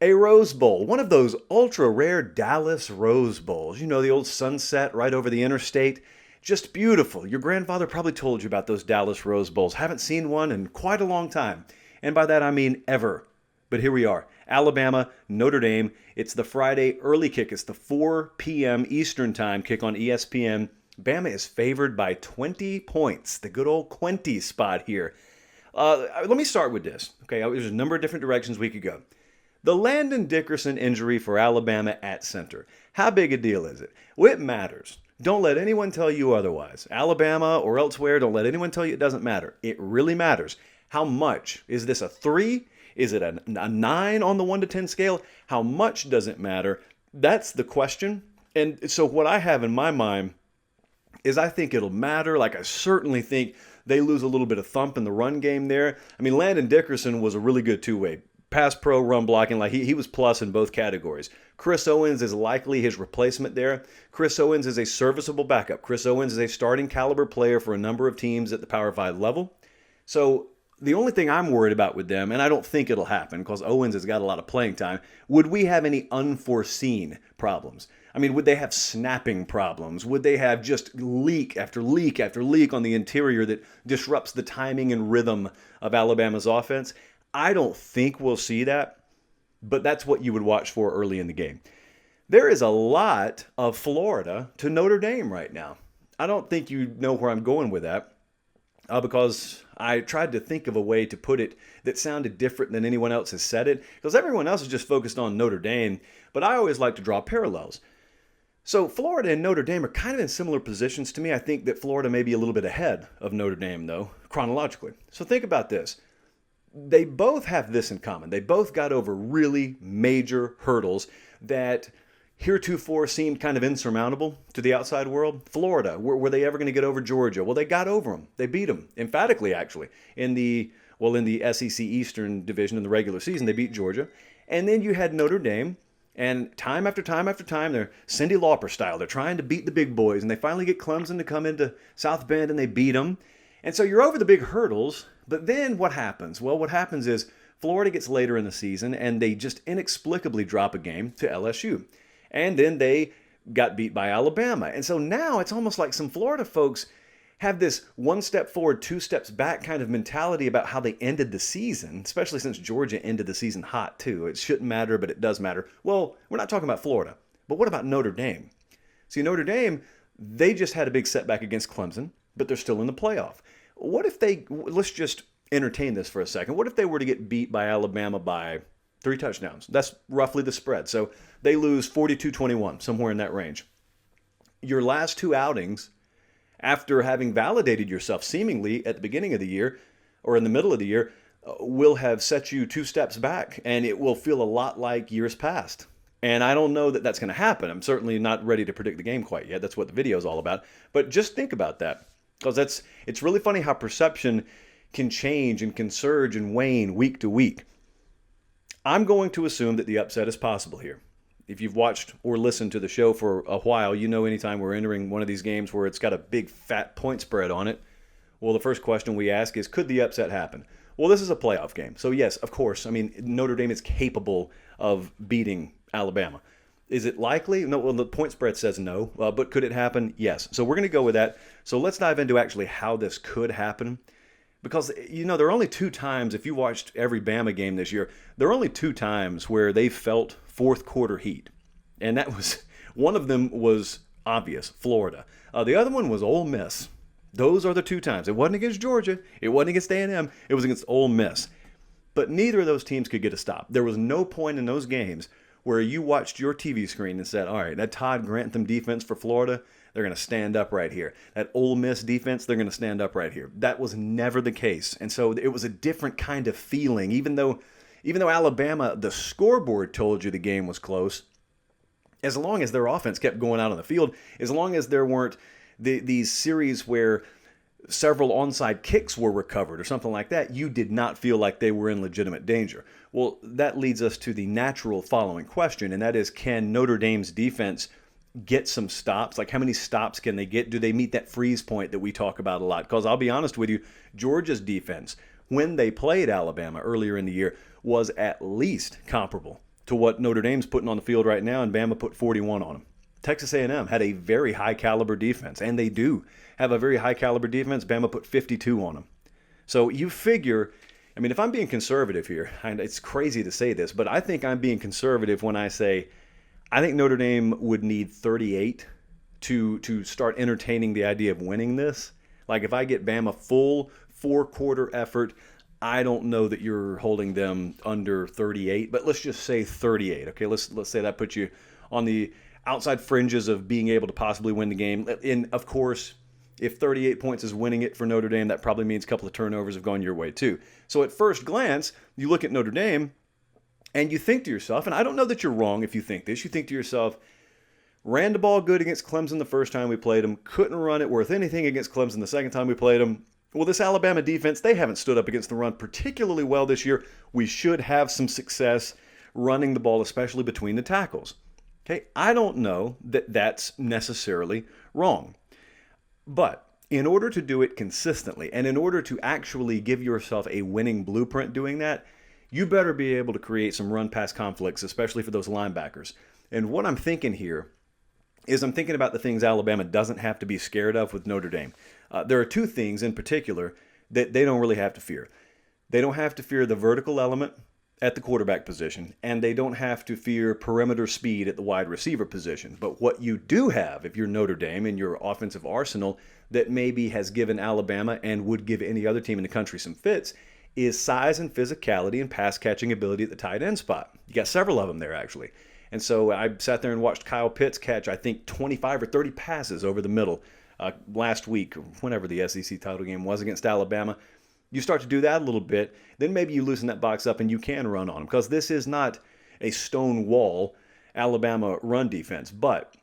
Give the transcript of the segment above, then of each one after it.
A Rose Bowl, one of those ultra rare Dallas Rose Bowls. You know, the old sunset right over the interstate. Just beautiful. Your grandfather probably told you about those Dallas Rose Bowls. Haven't seen one in quite a long time. And by that I mean ever. But here we are. Alabama, Notre Dame. It's the Friday early kick. It's the 4 p.m. Eastern Time kick on ESPN. Bama is favored by 20 points. The good old Quinty spot here. Let me start with this. Okay, there's a number of different directions we could go. The Landon Dickerson injury for Alabama at center. How big a deal is it? Well, it matters. Don't let anyone tell you otherwise. Alabama or elsewhere, don't let anyone tell you it doesn't matter. It really matters. How much? Is this a 3? Is it a 9 on the 1 to 10 scale? How much does it matter? That's the question. And so what I have in my mind is I think it'll matter. Like I certainly think they lose a little bit of thump in the run game there. I mean, Landon Dickerson was a really good two-way. Pass pro, run blocking, like he was plus in both categories. Chris Owens is likely his replacement there. Chris Owens is a serviceable backup. Chris Owens is a starting caliber player for a number of teams at the Power 5 level. So the only thing I'm worried about with them, and I don't think it'll happen because Owens has got a lot of playing time, would we have any unforeseen problems? I mean, would they have snapping problems? Would they have just leak after leak after leak on the interior that disrupts the timing and rhythm of Alabama's offense? I don't think we'll see that, but that's what you would watch for early in the game. There is a lot of Florida to Notre Dame right now. I don't think you know where I'm going with that because I tried to think of a way to put it that sounded different than anyone else has said it, because everyone else is just focused on Notre Dame, but I always like to draw parallels. So Florida and Notre Dame are kind of in similar positions to me. I think that Florida may be a little bit ahead of Notre Dame, though, chronologically. So think about this. They both have this in common. They both got over really major hurdles that heretofore seemed kind of insurmountable to the outside world. Florida, were they ever going to get over Georgia? Well, they got over them. They beat them, emphatically, actually. In the SEC Eastern Division in the regular season, they beat Georgia. And then you had Notre Dame, and time after time after time, they're Cyndi Lauper style. They're trying to beat the big boys, and they finally get Clemson to come into South Bend, and they beat them. And so you're over the big hurdles, but then what happens? Well, what happens is Florida gets later in the season and they just inexplicably drop a game to LSU. And then they got beat by Alabama. And so now it's almost like some Florida folks have this one step forward, two steps back kind of mentality about how they ended the season, especially since Georgia ended the season hot too. It shouldn't matter, but it does matter. Well, we're not talking about Florida, but what about Notre Dame? See, Notre Dame, they just had a big setback against Clemson, but they're still in the playoff. What if let's just entertain this for a second. What if they were to get beat by Alabama by 3 touchdowns? That's roughly the spread. So they lose 42-21, somewhere in that range. Your last 2 outings, after having validated yourself seemingly at the beginning of the year or in the middle of the year, will have set you 2 steps back, and it will feel a lot like years past. And I don't know that that's going to happen. I'm certainly not ready to predict the game quite yet. That's what the video is all about. But just think about that. Because it's really funny how perception can change and can surge and wane week to week. I'm going to assume that the upset is possible here. If you've watched or listened to the show for a while, you know anytime we're entering one of these games where it's got a big fat point spread on it, well, the first question we ask is, could the upset happen? Well, this is a playoff game. So yes, of course, I mean, Notre Dame is capable of beating Alabama. Is it likely? No, well, the point spread says no, but could it happen? Yes. So we're going to go with that. So let's dive into actually how this could happen. Because, you know, there are only 2 times, if you watched every Bama game this year, there are only 2 times where they felt fourth quarter heat. And that was, one of them was obvious, Florida. The other one was Ole Miss. Those are the 2 times. It wasn't against Georgia. It wasn't against A&M. It was against Ole Miss. But neither of those teams could get a stop. There was no point in those games where you watched your TV screen and said, all right, that Todd Grantham defense for Florida, they're going to stand up right here. That Ole Miss defense, they're going to stand up right here. That was never the case. And so it was a different kind of feeling. Even though Alabama, the scoreboard told you the game was close, as long as their offense kept going out on the field, as long as there weren't these series where several onside kicks were recovered or something like that, you did not feel like they were in legitimate danger. Well, that leads us to the natural following question, and that is, can Notre Dame's defense get some stops? Like, how many stops can they get? Do they meet that freeze point that we talk about a lot? Because I'll be honest with you, Georgia's defense, when they played Alabama earlier in the year, was at least comparable to what Notre Dame's putting on the field right now, and Bama put 41 on them. Texas A&M had a very high caliber defense, and they do have a very high caliber defense. Bama put 52 on them. So you figure, I mean, if I'm being conservative here, and it's crazy to say this, but I think I'm being conservative when I say I think Notre Dame would need 38 to start entertaining the idea of winning this. Like if I get Bama full 4-quarter effort, I don't know that you're holding them under 38, but let's just say 38. Okay, let's say that puts you on the outside fringes of being able to possibly win the game. And of course, if 38 points is winning it for Notre Dame, that probably means a couple of turnovers have gone your way too. So at first glance, you look at Notre Dame and you think to yourself, and I don't know that you're wrong if you think this, you think to yourself, ran the ball good against Clemson the first time we played them, couldn't run it worth anything against Clemson the second time we played them. Well, this Alabama defense, they haven't stood up against the run particularly well this year. We should have some success running the ball, especially between the tackles. Okay, I don't know that that's necessarily wrong. But in order to do it consistently, and in order to actually give yourself a winning blueprint doing that, you better be able to create some run-pass conflicts, especially for those linebackers. And what I'm thinking here is I'm thinking about the things Alabama doesn't have to be scared of with Notre Dame. There are two things in particular that they don't really have to fear. They don't have to fear the vertical element at the quarterback position, and they don't have to fear perimeter speed at the wide receiver position. But what you do have, if you're Notre Dame in your offensive arsenal, that maybe has given Alabama and would give any other team in the country some fits, is size and physicality and pass catching ability at the tight end spot. You got several of them there, actually. And so I sat there and watched Kyle Pitts catch, I think, 25 or 30 passes over the middle last week, whenever the SEC title game was against Alabama. You start to do that a little bit, then maybe you loosen that box up and you can run on them, because this is not a stone wall Alabama run defense. But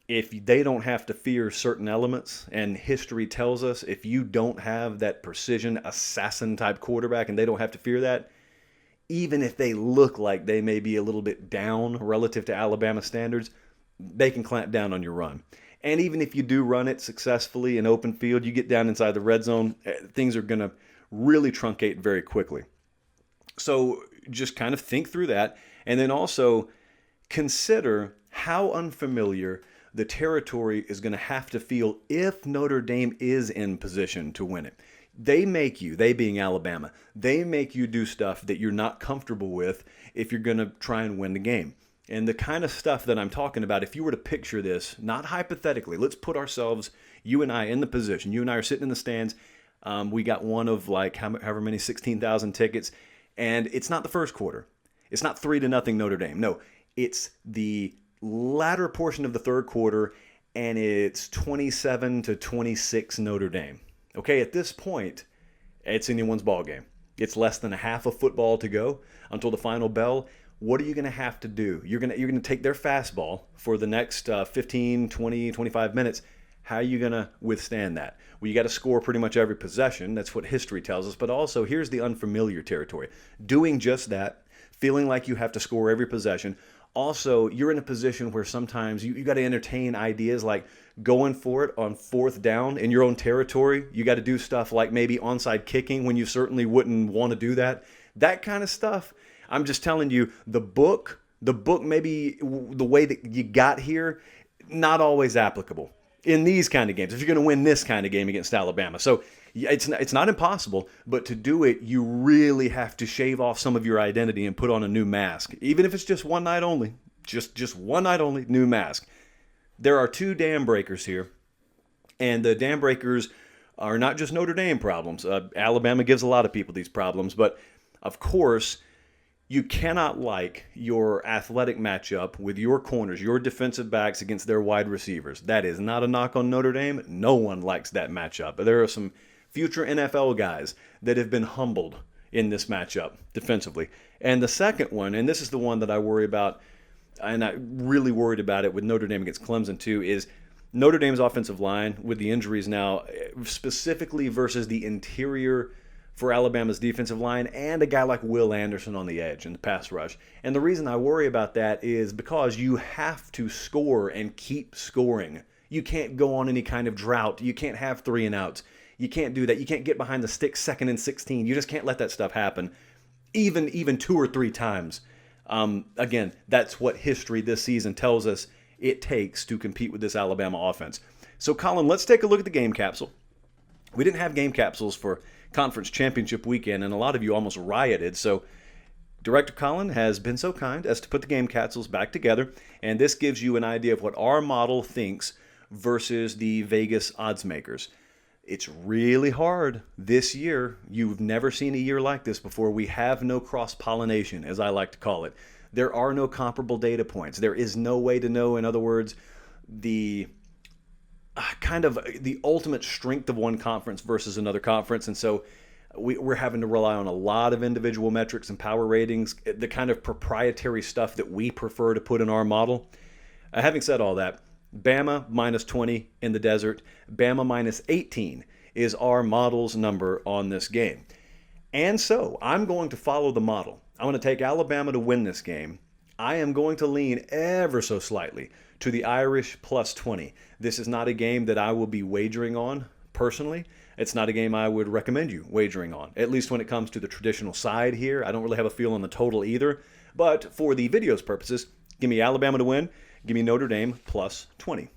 if they don't have to fear certain elements, and history tells us if you don't have that precision assassin type quarterback and they don't have to fear that, even if they look like they may be a little bit down relative to Alabama standards, they can clamp down on your run. And even if you do run it successfully in open field, you get down inside the red zone, things are going to really truncate very quickly. So just kind of think through that, and then also consider how unfamiliar the territory is going to have to feel if Notre Dame is in position to win it. They make you, they being Alabama, they make you do stuff that you're not comfortable with if you're going to try and win the game. And the kind of stuff that I'm talking about, if you were to picture this, not hypothetically, let's put ourselves, you and I, in the position. You and I are sitting in the stands. We got one of like however many 16,000 tickets, and it's not the first quarter. It's not 3-0 Notre Dame. No, it's the latter portion of the third quarter, and it's 27-26 Notre Dame. Okay, at this point, it's anyone's ball game. It's less than a half of football to go until the final bell. What are you going to have to do? You're going to take their fastball for the next 15, 20, 25 minutes. How are you going to withstand that? Well, you got to score pretty much every possession. That's what history tells us. But also, here's the unfamiliar territory. Doing just that, feeling like you have to score every possession. Also, you're in a position where sometimes you got to entertain ideas like going for it on fourth down in your own territory. You got to do stuff like maybe onside kicking when you certainly wouldn't want to do that. That kind of stuff. I'm just telling you, the book maybe the way that you got here, not always applicable in these kind of games if you're going to win this kind of game against Alabama. So it's not impossible, but to do it, you really have to shave off some of your identity and put on a new mask, even if it's just one night only. Just one night only, new mask. There are two dam breakers here, and the dam breakers are not just Notre Dame problems. Alabama gives a lot of people these problems, but of course, you cannot like your athletic matchup with your corners, your defensive backs against their wide receivers. That is not a knock on Notre Dame. No one likes that matchup. But there are some future NFL guys that have been humbled in this matchup defensively. And the second one, and this is the one that I worry about, and I really worried about it with Notre Dame against Clemson too, is Notre Dame's offensive line with the injuries now, specifically versus the interior for Alabama's defensive line, and a guy like Will Anderson on the edge in the pass rush. And the reason I worry about that is because you have to score and keep scoring. You can't go on any kind of drought. You can't have 3 and outs. You can't do that. You can't get behind the sticks 2nd and 16. You just can't let that stuff happen, even 2 or 3 times Again, that's what history this season tells us it takes to compete with this Alabama offense. So, Colin, let's take a look at the game capsule. We didn't have game capsules for conference championship weekend, and a lot of you almost rioted. So Director Colin has been so kind as to put the game capsules back together, and this gives you an idea of what our model thinks versus the Vegas odds makers. It's really hard this year. You've never seen a year like this before. We have no cross-pollination, as I like to call it. There are no comparable data points. There is no way to know, in other words, the kind of the ultimate strength of one conference versus another conference. And so we're having to rely on a lot of individual metrics and power ratings, the kind of proprietary stuff that we prefer to put in our model. Having said all that, Bama minus 20 in the desert, Bama minus 18 is our model's number on this game. And so I'm going to follow the model. I want to take Alabama to win this game. I am going to lean ever so slightly to the Irish plus 20. This is not a game that I will be wagering on personally. It's not a game I would recommend you wagering on, at least when it comes to the traditional side here. I don't really have a feel on the total either. But for the video's purposes, give me Alabama to win. Give me Notre Dame plus 20.